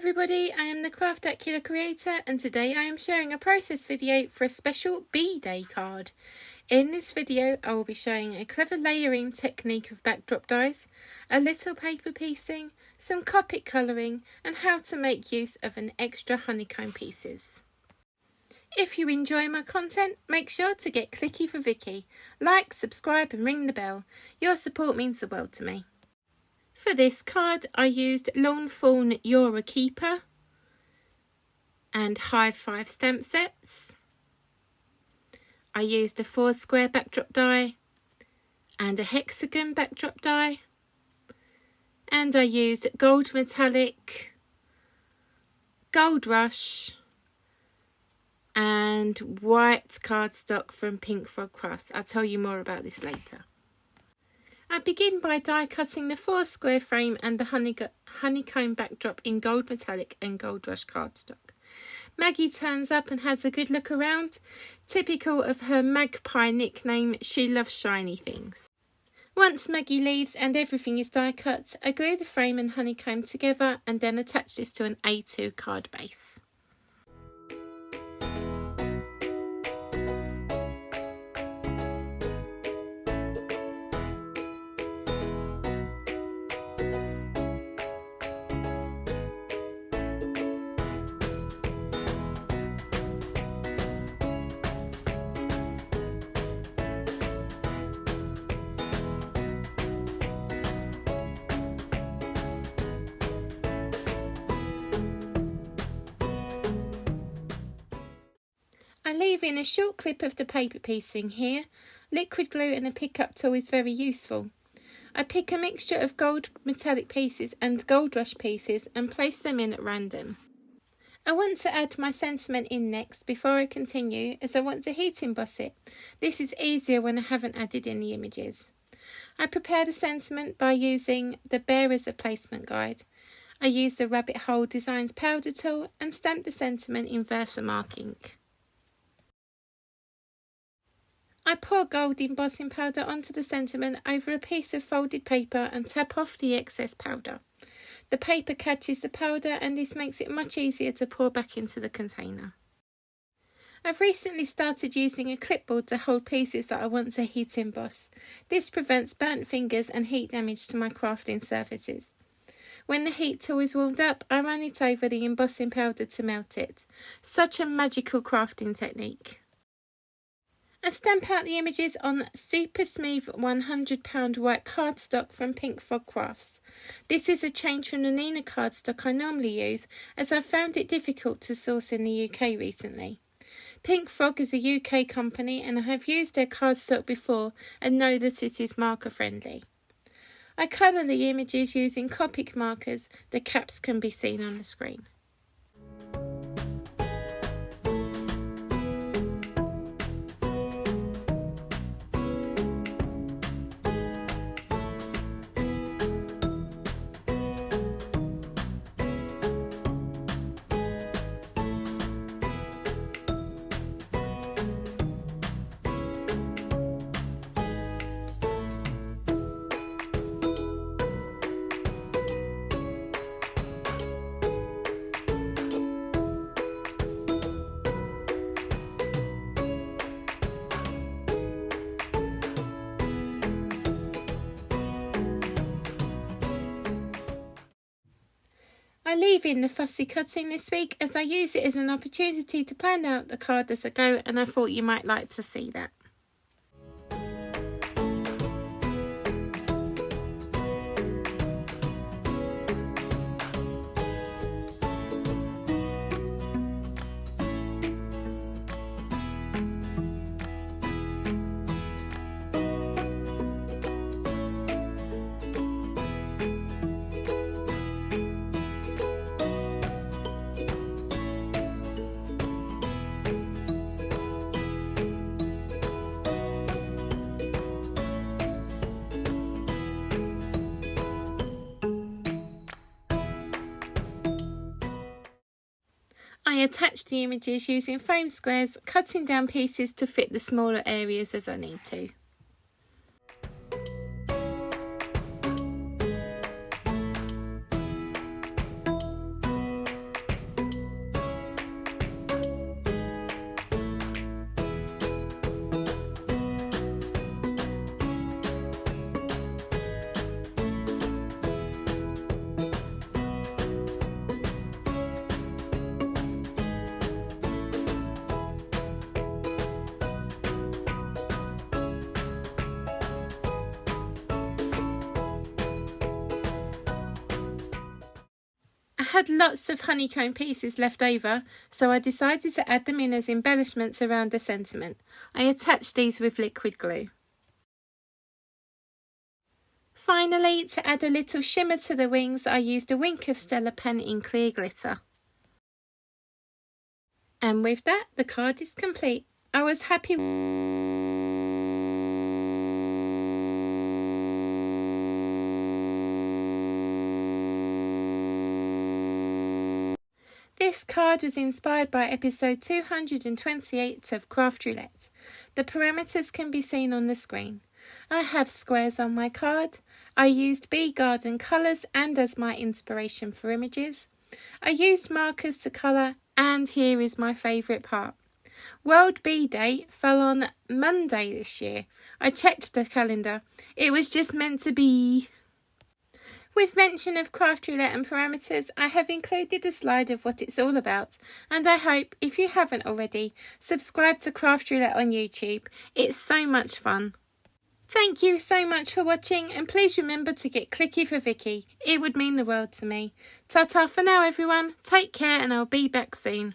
everybody, I am the Crafty creator and today I am sharing a process video for a special B-Day card. In this video I will be showing a clever layering technique of backdrop dies, a little paper piecing, some Copic colouring and how to make use of an extra honeycomb pieces. If you enjoy my content, make sure to get clicky for Vicki. Like, subscribe and ring the bell. Your support means the world to me. For this card, I used Fawn You're a Keeper and Hive 5 stamp sets. I used a 4 square backdrop die and a hexagon backdrop die. And I used gold metallic, gold rush and white cardstock from Pink Frog Crafts. I'll tell you more about this later. I begin by die cutting the 4 square frame and the honeycomb backdrop in gold metallic and gold rush cardstock. Maggie turns up and has a good look around. Typical of her magpie nickname, she loves shiny things. Once Maggie leaves and everything is die cut, I glue the frame and honeycomb together and then attach this to an A2 card base. I leave in a short clip of the paper piecing here. Liquid glue and a pickup tool is very useful. I pick a mixture of gold metallic pieces and gold rush pieces and place them in at random. I want to add my sentiment in next before I continue, as I want to heat emboss it. This is easier when I haven't added in the images. I prepare the sentiment by using the Bear as a Placement Guide. I use the Rabbit Hole Designs powder tool and stamp the sentiment in Versamark ink. I pour gold embossing powder onto the sentiment over a piece of folded paper and tap off the excess powder. The paper catches the powder and this makes it much easier to pour back into the container. I've recently started using a clipboard to hold pieces that I want to heat emboss. This prevents burnt fingers and heat damage to my crafting surfaces. When the heat tool is warmed up, I run it over the embossing powder to melt it. Such a magical crafting technique. I stamp out the images on super smooth 100-pound white cardstock from Pink Frog Crafts. This is a change from the Nina cardstock I normally use, as I've found it difficult to source in the UK recently. Pink Frog is a UK company and I have used their cardstock before and know that it is marker friendly. I colour the images using Copic markers. The caps can be seen on the screen. I leave in the fussy cutting this week as I use it as an opportunity to plan out the card as I go, and I thought you might like to see that. I attach the images using frame squares, cutting down pieces to fit the smaller areas as I need to. had lots of honeycomb pieces left over, so I decided to add them in as embellishments around the sentiment. I attached these with liquid glue. Finally, to add a little shimmer to the wings, I used a wink of Stella pen in clear glitter. And with that, the card is complete. I was happy. This card was inspired by episode 228 of Craft Roulette. The parameters can be seen on the screen. I have squares on my card. I used bee garden colours and as my inspiration for images. I used markers to colour, and here is my favourite part. World Bee Day fell on Monday this year. I checked the calendar. It was just meant to be. With mention of Craft Roulette and parameters, I have included a slide of what it's all about, and I hope, if you haven't already, subscribe to Craft Roulette on YouTube. It's so much fun. Thank you so much for watching, and please remember to get clicky for Vicki. It would mean the world to me. Ta-ta for now everyone, take care and I'll be back soon.